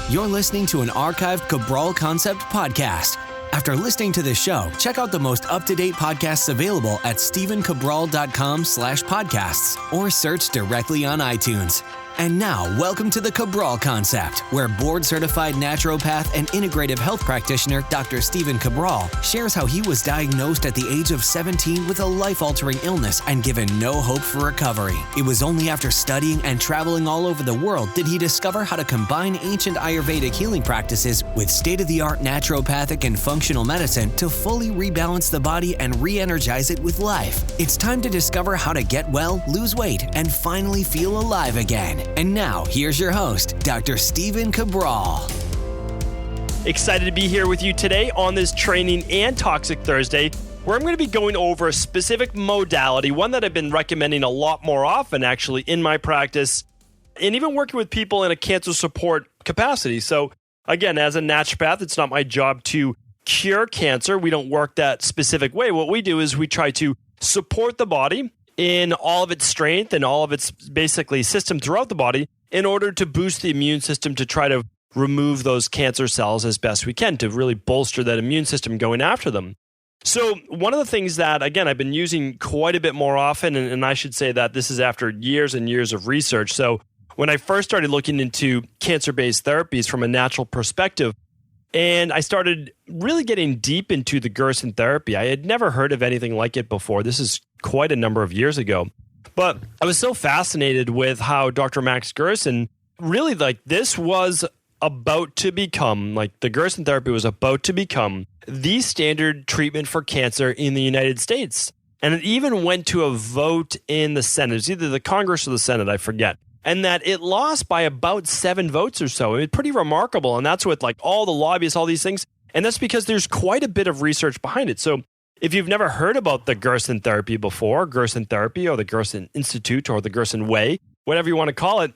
You're listening to an archived Cabral Concept podcast. After listening to this show, check out the most up-to-date podcasts available at stephencabral.com/podcasts or search directly on iTunes. And now, welcome to the Cabral Concept, where board-certified naturopath and integrative health practitioner Dr. Stephen Cabral shares how he was diagnosed at the age of 17 with a life-altering illness and given no hope for recovery. It was only after studying and traveling all over the world did he discover how to combine ancient Ayurvedic healing practices with state-of-the-art naturopathic and functional medicine to fully rebalance the body and re-energize it with life. It's time to discover how to get well, lose weight, and finally feel alive again. And now, here's your host, Dr. Stephen Cabral. Excited to be here with you today on this Training and Toxic Thursday, where I'm going to be going over a specific modality, one that I've been recommending a lot more often, actually, in my practice, and even working with people in a cancer support capacity. So, again, as a naturopath, it's not my job to cure cancer. We don't work that specific way. What we do is we try to support the body in all of its strength and all of its basically system throughout the body in order to boost the immune system to try to remove those cancer cells as best we can to really bolster that immune system going after them. So one of the things that, again, I've been using quite a bit more often, and I should say that this is after years and years of research. So when I first started looking into cancer-based therapies from a natural perspective, and I started really getting deep into the Gerson therapy. I had never heard of anything like it before. This is quite a number of years ago. But I was so fascinated with how Dr. Max Gerson really, this was about to become, the Gerson therapy was about to become the standard treatment for cancer in the United States. And it even went to a vote in the Senate. It was either the Congress or the Senate, I forget. And that it lost by about 7 votes or so. It's pretty remarkable. And that's with all the lobbyists, all these things. And that's because there's quite a bit of research behind it. So if you've never heard about the Gerson therapy before, Gerson therapy or the Gerson Institute or the Gerson way, whatever you want to call it,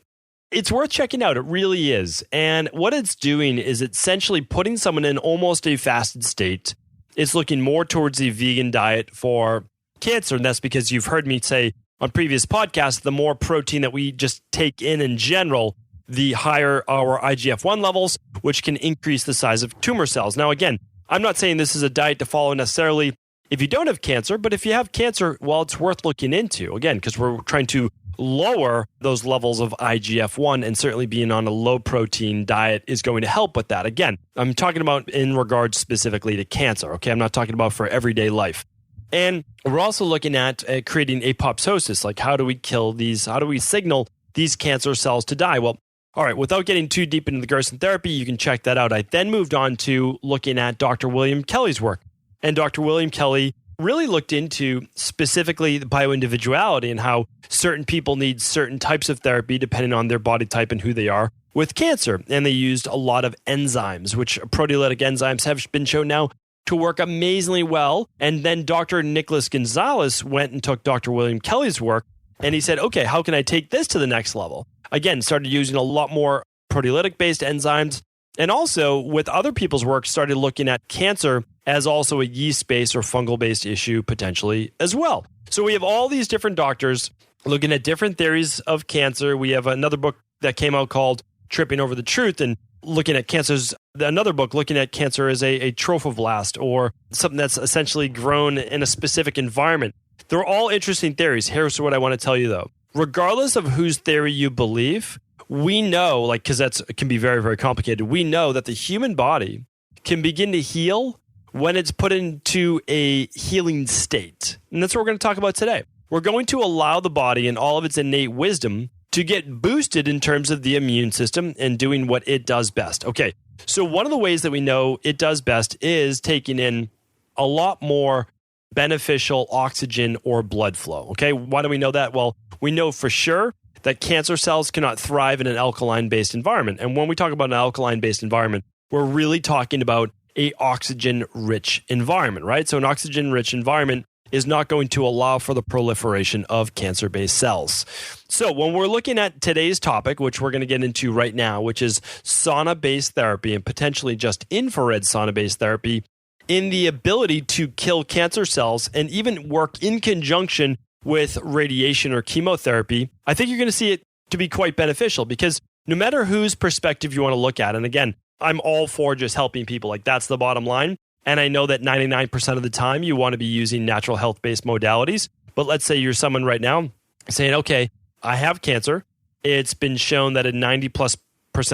it's worth checking out. It really is. And what it's doing is essentially putting someone in almost a fasted state. It's looking more towards a vegan diet for cancer. And that's because you've heard me say on previous podcasts, the more protein that we just take in general, the higher our IGF-1 levels, which can increase the size of tumor cells. Now, again, I'm not saying this is a diet to follow necessarily if you don't have cancer, but if you have cancer, well, it's worth looking into, again, because we're trying to lower those levels of IGF-1, and certainly being on a low-protein diet is going to help with that. Again, I'm talking about in regards specifically to cancer, okay? I'm not talking about for everyday life. And we're also looking at creating apoptosis, how do we kill these, how do we signal these cancer cells to die? Well, all right, without getting too deep into the Gerson therapy, you can check that out. I then moved on to looking at Dr. William Kelly's work. And Dr. William Kelly really looked into specifically the bioindividuality and how certain people need certain types of therapy depending on their body type and who they are with cancer. And they used a lot of enzymes, which proteolytic enzymes have been shown now to work amazingly well. And then Dr. Nicholas Gonzalez went and took Dr. William Kelly's work, and he said, okay, how can I take this to the next level? Again, started using a lot more proteolytic-based enzymes, and also with other people's work, started looking at cancer as also a yeast-based or fungal-based issue potentially as well. So we have all these different doctors looking at different theories of cancer. We have another book that came out called Tripping Over the Truth, and looking at cancers, another book looking at cancer as a trophoblast or something that's essentially grown in a specific environment. They're all interesting theories. Here's what I want to tell you though. Regardless of whose theory you believe, we know, because it can be very, very complicated. We know that the human body can begin to heal when it's put into a healing state. And that's what we're going to talk about today. We're going to allow the body and all of its innate wisdom to get boosted in terms of the immune system and doing what it does best. Okay, so one of the ways that we know it does best is taking in a lot more beneficial oxygen or blood flow. Okay, why do we know that? Well, we know for sure that cancer cells cannot thrive in an alkaline-based environment. And when we talk about an alkaline-based environment, we're really talking about a oxygen-rich environment, right? So an oxygen-rich environment is not going to allow for the proliferation of cancer-based cells. So when we're looking at today's topic, which we're going to get into right now, which is sauna-based therapy and potentially just infrared sauna-based therapy, in the ability to kill cancer cells and even work in conjunction with radiation or chemotherapy, I think you're going to see it to be quite beneficial because no matter whose perspective you want to look at, and again, I'm all for just helping people. Like that's the bottom line. And I know that 99% of the time you want to be using natural health-based modalities. But let's say you're someone right now saying, okay, I have cancer. It's been shown that in 90+%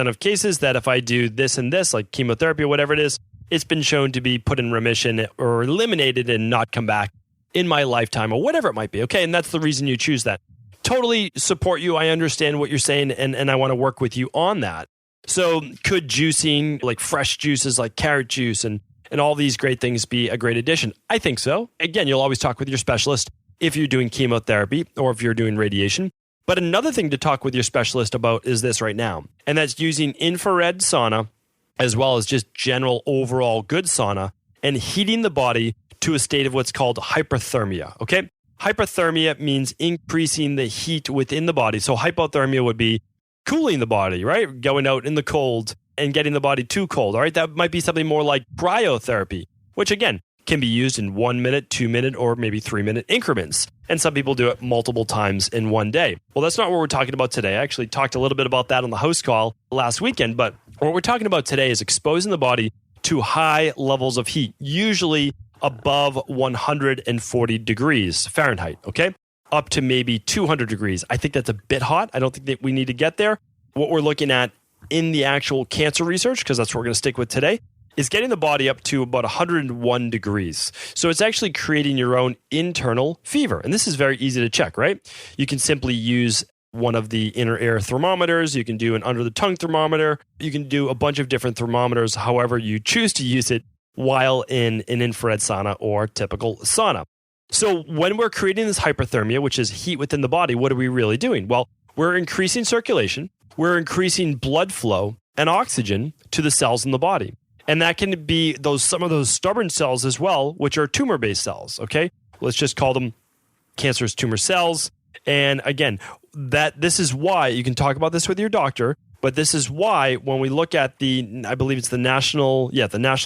of cases that if I do this and this, like chemotherapy or whatever it is, it's been shown to be put in remission or eliminated and not come back in my lifetime or whatever it might be. Okay, and that's the reason you choose that. Totally support you. I understand what you're saying, and I want to work with you on that. So could juicing, like fresh juices like carrot juice and all these great things be a great addition? I think so. Again, you'll always talk with your specialist if you're doing chemotherapy or if you're doing radiation. But another thing to talk with your specialist about is this right now, and that's using infrared sauna as well as just general overall good sauna and heating the body to a state of what's called hyperthermia, okay? Hyperthermia means increasing the heat within the body. So hypothermia would be cooling the body, right? Going out in the cold and getting the body too cold, all right? That might be something more like cryotherapy, which again, can be used in 1 minute, 2 minute, or maybe 3 minute increments. And some people do it multiple times in one day. Well, that's not what we're talking about today. I actually talked a little bit about that on the host call last weekend, but what we're talking about today is exposing the body to high levels of heat, usually above 140 degrees Fahrenheit, okay? Up to maybe 200 degrees. I think that's a bit hot. I don't think that we need to get there. What we're looking at in the actual cancer research, because that's what we're going to stick with today, is getting the body up to about 101 degrees. So it's actually creating your own internal fever. And this is very easy to check, right? You can simply use one of the inner ear thermometers. You can do an under the tongue thermometer. You can do a bunch of different thermometers, however you choose to use it while in an infrared sauna or typical sauna. So when we're creating this hyperthermia, which is heat within the body, what are we really doing? Well, we're increasing circulation, we're increasing blood flow and oxygen to the cells in the body. And that can be some of those stubborn cells as well, which are tumor-based cells, okay? Let's just call them cancerous tumor cells. And again, this is why, you can talk about this with your doctor, but this is why when we look at I believe it's the National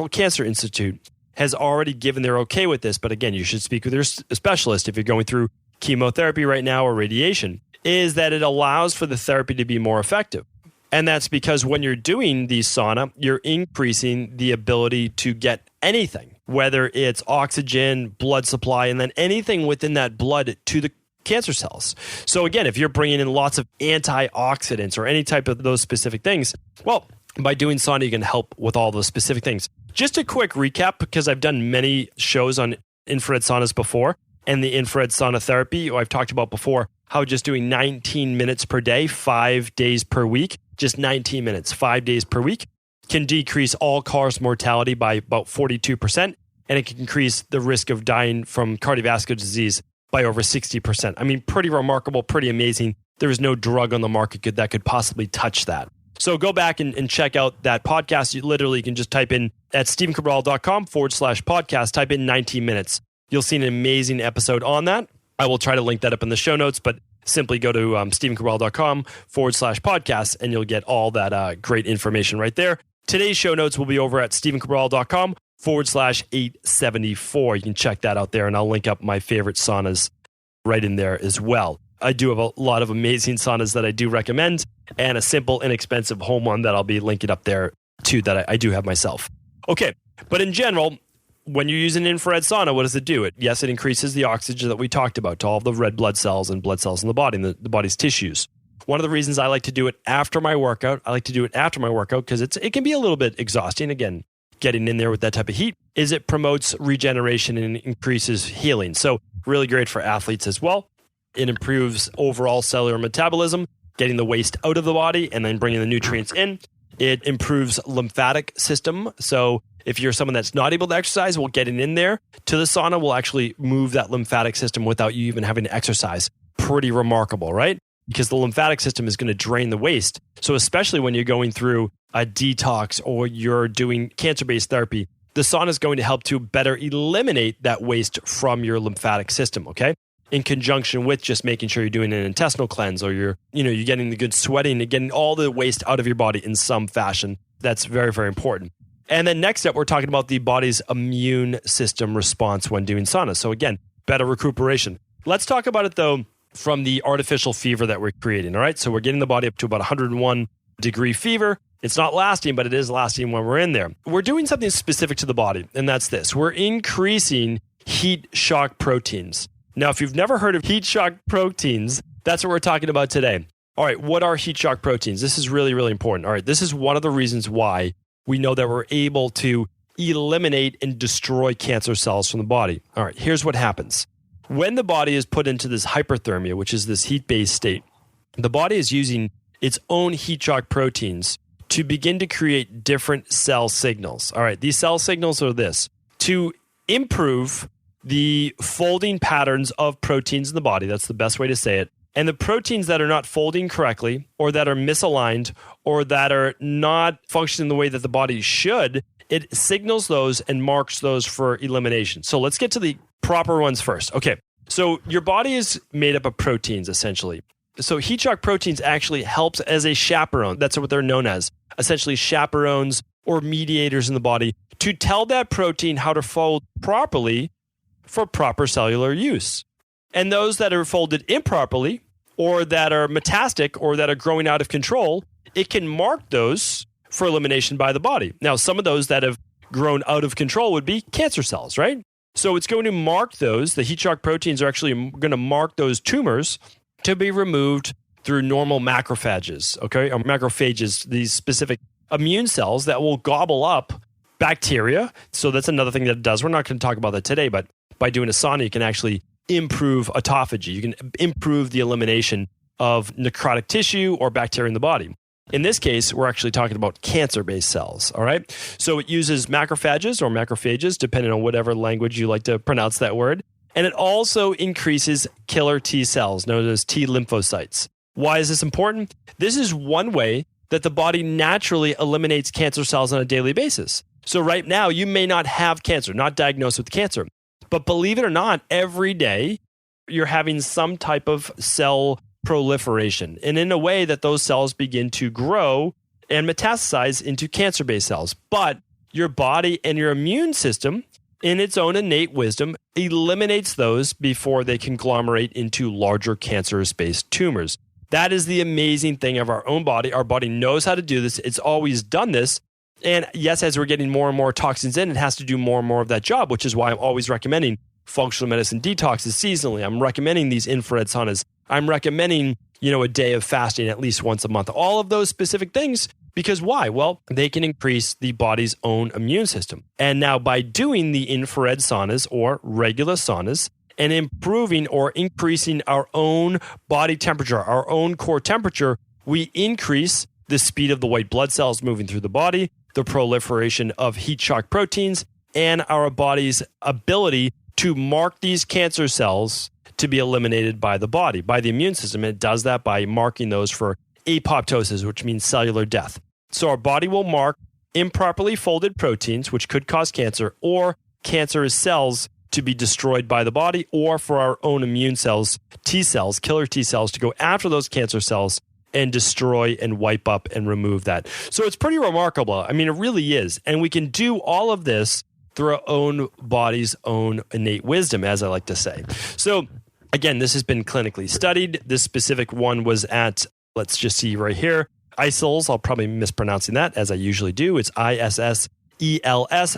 Cancer Institute has already given their okay with this. But again, you should speak with your specialist if you're going through chemotherapy right now or radiation, is that it allows for the therapy to be more effective. And that's because when you're doing the sauna, you're increasing the ability to get anything, whether it's oxygen, blood supply, and then anything within that blood to the cancer cells. So again, if you're bringing in lots of antioxidants or any type of those specific things, well, by doing sauna, you can help with all those specific things. Just a quick recap, because I've done many shows on infrared saunas before and the infrared sauna therapy. I've talked about before how just doing 19 minutes per day, 5 days per week, just 19 minutes, 5 days per week, can decrease all-cause mortality by about 42%, and it can increase the risk of dying from cardiovascular disease by over 60%. I mean, pretty remarkable, pretty amazing. There is no drug on the market that could possibly touch that. So go back and check out that podcast. You literally can just type in at StephenCabral.com/podcast, type in 19 minutes. You'll see an amazing episode on that. I will try to link that up in the show notes, but simply go to StephenCabral.com/podcast and you'll get all that great information right there. Today's show notes will be over at StephenCabral.com/874. You can check that out there, and I'll link up my favorite saunas right in there as well. I do have a lot of amazing saunas that I do recommend, and a simple, inexpensive home one that I'll be linking up there too that I do have myself. Okay, but in general, when you use an infrared sauna, what does it do? It increases the oxygen that we talked about to all the red blood cells and blood cells in the body, and the body's tissues. One of the reasons I like to do it after my workout, because it can be a little bit exhausting, again, getting in there with that type of heat, is it promotes regeneration and increases healing. So really great for athletes as well. It improves overall cellular metabolism, getting the waste out of the body and then bringing the nutrients in. It improves lymphatic system. So if you're someone that's not able to exercise, well, getting in there to the sauna will actually move that lymphatic system without you even having to exercise. Pretty remarkable, right? Because the lymphatic system is going to drain the waste. So especially when you're going through a detox or you're doing cancer-based therapy, the sauna is going to help to better eliminate that waste from your lymphatic system, okay? In conjunction with just making sure you're doing an intestinal cleanse, or you're getting the good sweating and getting all the waste out of your body in some fashion. That's very, very important. And then next up, we're talking about the body's immune system response when doing sauna. So again, better recuperation. Let's talk about it though from the artificial fever that we're creating, all right? So we're getting the body up to about 101 degree fever. It's not lasting, but it is lasting when we're in there. We're doing something specific to the body, and that's this. We're increasing heat shock proteins. Now, if you've never heard of heat shock proteins, that's what we're talking about today. All right, what are heat shock proteins? This is really, really important. All right, this is one of the reasons why we know that we're able to eliminate and destroy cancer cells from the body. All right, here's what happens. When the body is put into this hyperthermia, which is this heat-based state, the body is using its own heat shock proteins to begin to create different cell signals. All right, these cell signals are this: to improve the folding patterns of proteins in the body. That's the best way to say it. And the proteins that are not folding correctly, or that are misaligned, or that are not functioning the way that the body should, it signals those and marks those for elimination. So let's get to the proper ones first. Okay, so your body is made up of proteins, essentially. So heat shock proteins actually helps as a chaperone. That's what they're known as, essentially chaperones or mediators in the body to tell that protein how to fold properly for proper cellular use. And those that are folded improperly, or that are metastatic, or that are growing out of control, it can mark those for elimination by the body. Now, some of those that have grown out of control would be cancer cells, right? So it's going to mark those. The heat shock proteins are actually going to mark those tumors to be removed through normal macrophages, okay? Or macrophages, these specific immune cells that will gobble up bacteria. So that's another thing that it does. We're not going to talk about that today, but by doing a sauna, you can actually improve autophagy. You can improve the elimination of necrotic tissue or bacteria in the body. In this case, we're actually talking about cancer-based cells, all right? So it uses macrophages or macrophages, depending on whatever language you like to pronounce that word. And it also increases killer T cells, known as T lymphocytes. Why is this important? This is one way that the body naturally eliminates cancer cells on a daily basis. So right now, you may not have cancer, not diagnosed with cancer. But believe it or not, every day you're having some type of cell proliferation. And in a way that those cells begin to grow and metastasize into cancer-based cells. But your body and your immune system, in its own innate wisdom, eliminates those before they conglomerate into larger cancerous-based tumors. That is the amazing thing of our own body. Our body knows how to do this. It's always done this. And yes, as we're getting more and more toxins in, it has to do more and more of that job, which is why I'm always recommending functional medicine detoxes seasonally. I'm recommending these infrared saunas. I'm recommending, a day of fasting at least once a month. All of those specific things. Because why? Well, they can increase the body's own immune system. And now by doing the infrared saunas or regular saunas and improving or increasing our own body temperature, our own core temperature, we increase the speed of the white blood cells moving through the body, the proliferation of heat shock proteins, and our body's ability to mark these cancer cells to be eliminated by the body, by the immune system. And it does that by marking those for apoptosis, which means cellular death. So our body will mark improperly folded proteins, which could cause cancer, or cancerous cells to be destroyed by the body, or for our own immune cells, T cells, killer T cells, to go after those cancer cells and destroy and wipe up and remove that. So it's pretty remarkable. I mean, it really is. And we can do all of this through our own body's own innate wisdom, as I like to say. So again, this has been clinically studied. This specific one was at, let's just see right here, ISELS. I'll probably be mispronouncing that, as I usually do. It's ISSELS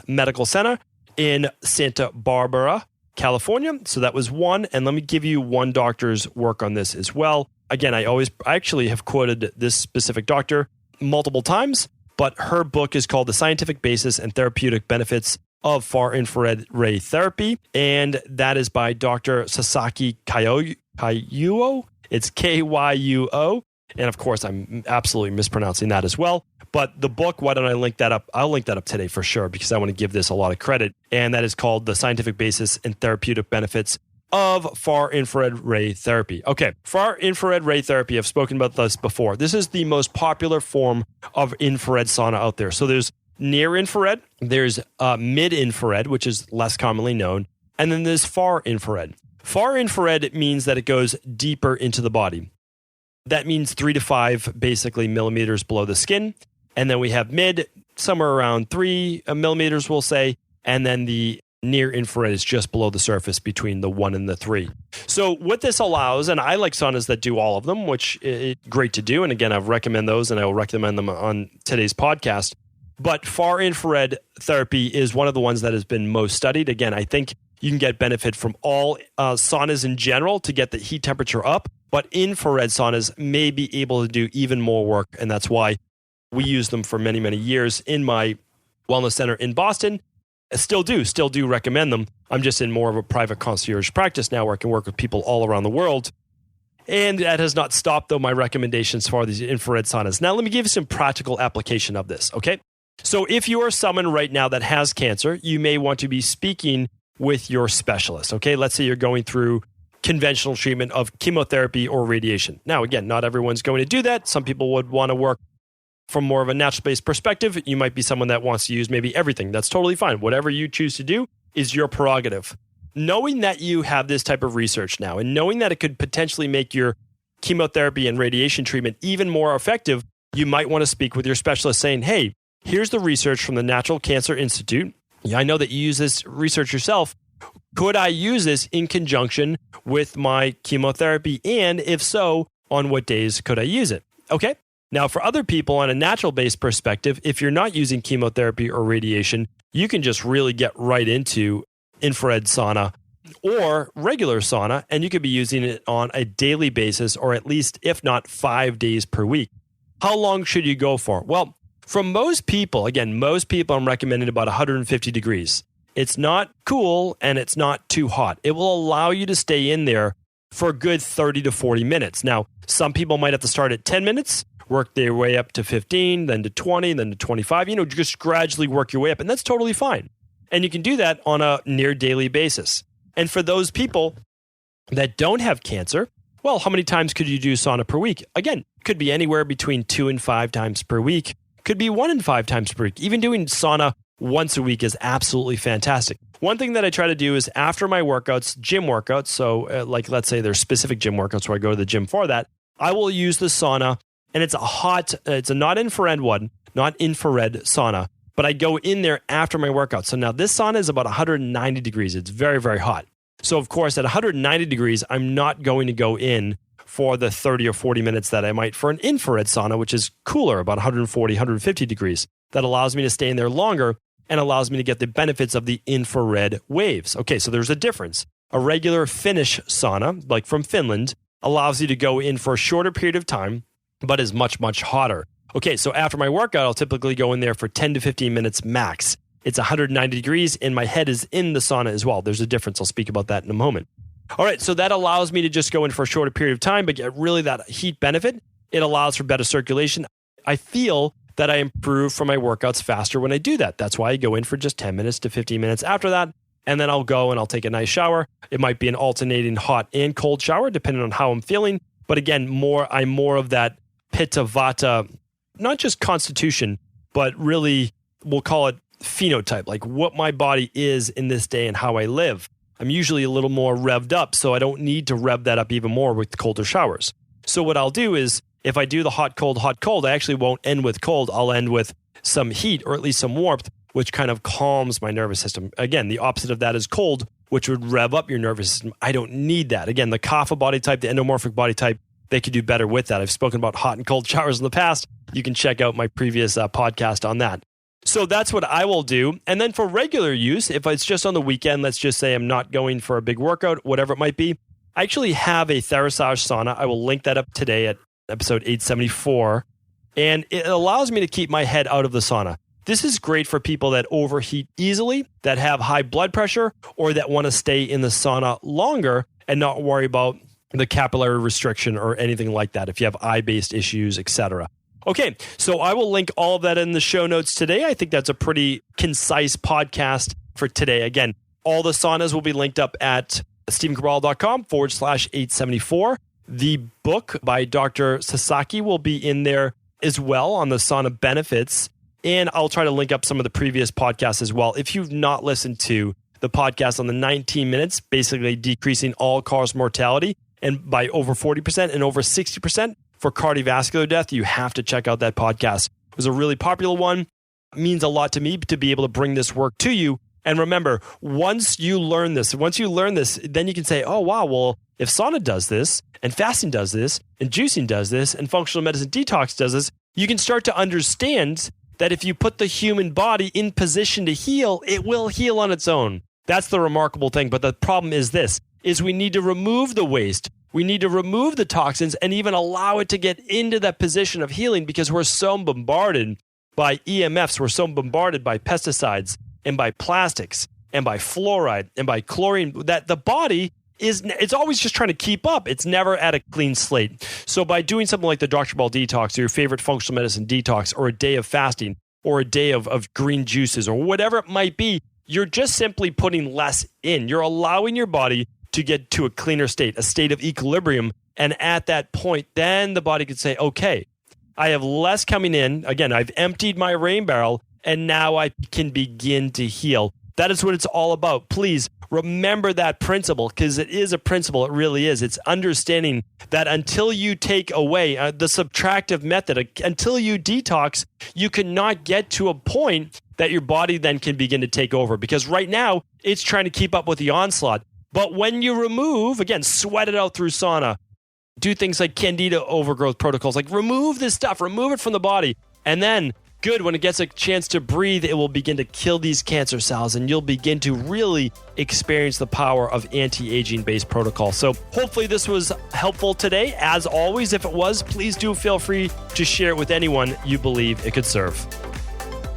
Medical Center in Santa Barbara, California. So that was one. And let me give you one doctor's work on this as well. Again, I actually have quoted this specific doctor multiple times, but her book is called The Scientific Basis and Therapeutic Benefits of Far Infrared Ray Therapy. And that is by Dr. Sasaki Kayuo. It's Kyuo. And of course, I'm absolutely mispronouncing that as well. But the book, why don't I link that up? I'll link that up today for sure, because I want to give this a lot of credit. And that is called The Scientific Basis and Therapeutic Benefits of Far Infrared Ray Therapy. Okay, Far Infrared Ray Therapy, I've spoken about this before. This is the most popular form of infrared sauna out there. So there's near infrared, there's mid-infrared, which is less commonly known, and then there's far infrared. Far infrared means that it goes deeper into the body. That means 3 to 5 basically millimeters below the skin. And then we have mid, somewhere around 3 millimeters, we'll say. And then the near infrared is just below the surface between the 1 and the 3. So what this allows, and I like saunas that do all of them, which is great to do. And again, I've recommend those and I will recommend them on today's podcast. But far infrared therapy is one of the ones that has been most studied. Again, I think you can get benefit from all saunas in general to get the heat temperature up, but infrared saunas may be able to do even more work. And that's why we use them for many, many years in my wellness center in Boston. I still do recommend them. I'm just in more of a private concierge practice now where I can work with people all around the world. And that has not stopped, though, my recommendations for these infrared saunas. Now, let me give you some practical application of this, okay? So if you are someone right now that has cancer, you may want to be speaking with your specialist, okay? Let's say you're going through conventional treatment of chemotherapy or radiation. Now, again, not everyone's going to do that. Some people would want to work from more of a natural-based perspective. You might be someone that wants to use maybe everything. That's totally fine. Whatever you choose to do is your prerogative. Knowing that you have this type of research now and knowing that it could potentially make your chemotherapy and radiation treatment even more effective, you might want to speak with your specialist saying, hey, here's the research from the Natural Cancer Institute. Yeah, I know that you use this research yourself. Could I use this in conjunction with my chemotherapy? And if so, on what days could I use it? Okay. Now, for other people on a natural-based perspective, if you're not using chemotherapy or radiation, you can just really get right into infrared sauna or regular sauna, and you could be using it on a daily basis or at least, if not 5 days per week. How long should you go for? Well, for most people, I'm recommending about 150 degrees. It's not cool and it's not too hot. It will allow you to stay in there for a good 30 to 40 minutes. Now, some people might have to start at 10 minutes, work their way up to 15, then to 20, then to 25, just gradually work your way up. And that's totally fine. And you can do that on a near daily basis. And for those people that don't have cancer, well, how many times could you do sauna per week? Again, could be anywhere between 2 and 5 times per week. Could be 1 and 5 times per week. Even doing sauna once a week is absolutely fantastic. One thing that I try to do is after my workouts, gym workouts, so let's say there's specific gym workouts where I go to the gym for that, I will use the sauna, and it's a not infrared sauna, but I go in there after my workout. So now this sauna is about 190 degrees. It's very, very hot. So of course, at 190 degrees, I'm not going to go in for the 30 or 40 minutes that I might for an infrared sauna, which is cooler, about 140, 150 degrees. That allows me to stay in there longer and allows me to get the benefits of the infrared waves. Okay, so there's a difference. A regular Finnish sauna, like from Finland, allows you to go in for a shorter period of time, but is much, much hotter. Okay, so after my workout, I'll typically go in there for 10 to 15 minutes max. It's 190 degrees and my head is in the sauna as well. There's a difference. I'll speak about that in a moment. All right, so that allows me to just go in for a shorter period of time, but get really that heat benefit. It allows for better circulation. I feel that I improve from my workouts faster when I do that. That's why I go in for just 10 minutes to 15 minutes after that, and then I'll go and I'll take a nice shower. It might be an alternating hot and cold shower, depending on how I'm feeling. But again, I'm more of that Pitta Vata, not just constitution, but really we'll call it phenotype, like what my body is in this day and how I live. I'm usually a little more revved up, so I don't need to rev that up even more with colder showers. So what I'll do is, if I do the hot, cold, I actually won't end with cold. I'll end with some heat or at least some warmth, which kind of calms my nervous system. Again, the opposite of that is cold, which would rev up your nervous system. I don't need that. Again, the kapha body type, the endomorphic body type, they could do better with that. I've spoken about hot and cold showers in the past. You can check out my previous podcast on that. So that's what I will do. And then for regular use, if it's just on the weekend, let's just say I'm not going for a big workout, whatever it might be, I actually have a Therasage sauna. I will link that up today at episode 874. And it allows me to keep my head out of the sauna. This is great for people that overheat easily, that have high blood pressure, or that want to stay in the sauna longer and not worry about the capillary restriction or anything like that if you have eye-based issues, etc. Okay, so I will link all of that in the show notes today. I think that's a pretty concise podcast for today. Again, all the saunas will be linked up at stephencabral.com/874. The book by Dr. Sasaki will be in there as well on the sauna benefits. And I'll try to link up some of the previous podcasts as well. If you've not listened to the podcast on the 19 minutes, basically decreasing all-cause mortality and by over 40% and over 60%, for cardiovascular death, you have to check out that podcast. It was a really popular one. It means a lot to me to be able to bring this work to you And remember, once you learn this, then you can say, oh, wow, well, if sauna does this, and fasting does this, and juicing does this, and functional medicine detox does this, you can start to understand that if you put the human body in position to heal, it will heal on its own. That's the remarkable thing. But the problem is we need to remove the waste. We need to remove the toxins and even allow it to get into that position of healing, because we're so bombarded by EMFs. We're so bombarded by pesticides and by plastics and by fluoride and by chlorine that the body it's always just trying to keep up. It's never at a clean slate. So by doing something like the Dr. Ball detox or your favorite functional medicine detox or a day of fasting or a day of green juices or whatever it might be, you're just simply putting less in. You're allowing your body to get to a cleaner state, a state of equilibrium. And at that point, then the body can say, okay, I have less coming in. Again, I've emptied my rain barrel, and now I can begin to heal. That is what it's all about. Please remember that principle, because it is a principle. It really is. It's understanding that until you take away the subtractive method, until you detox, you cannot get to a point that your body then can begin to take over, because right now it's trying to keep up with the onslaught. But when you remove, again, sweat it out through sauna, do things like candida overgrowth protocols, like remove this stuff, remove it from the body. And then, good, when it gets a chance to breathe, it will begin to kill these cancer cells, and you'll begin to really experience the power of anti-aging based protocols. So hopefully this was helpful today. As always, if it was, please do feel free to share it with anyone you believe it could serve.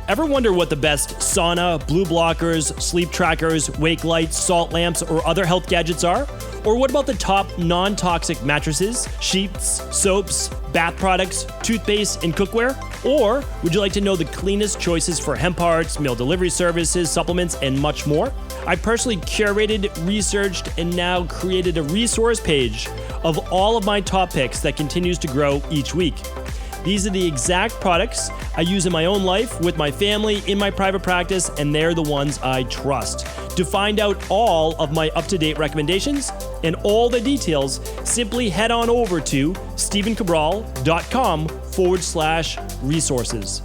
Ever wonder what the best sauna, blue blockers, sleep trackers, wake lights, salt lamps, or other health gadgets are? Or what about the top non-toxic mattresses, sheets, soaps, bath products, toothpaste, and cookware? Or would you like to know the cleanest choices for hemp parts, meal delivery services, supplements, and much more? I personally curated, researched, and now created a resource page of all of my top picks that continues to grow each week. These are the exact products I use in my own life, with my family, in my private practice, and they're the ones I trust. To find out all of my up-to-date recommendations and all the details, simply head on over to stephencabral.com/resources.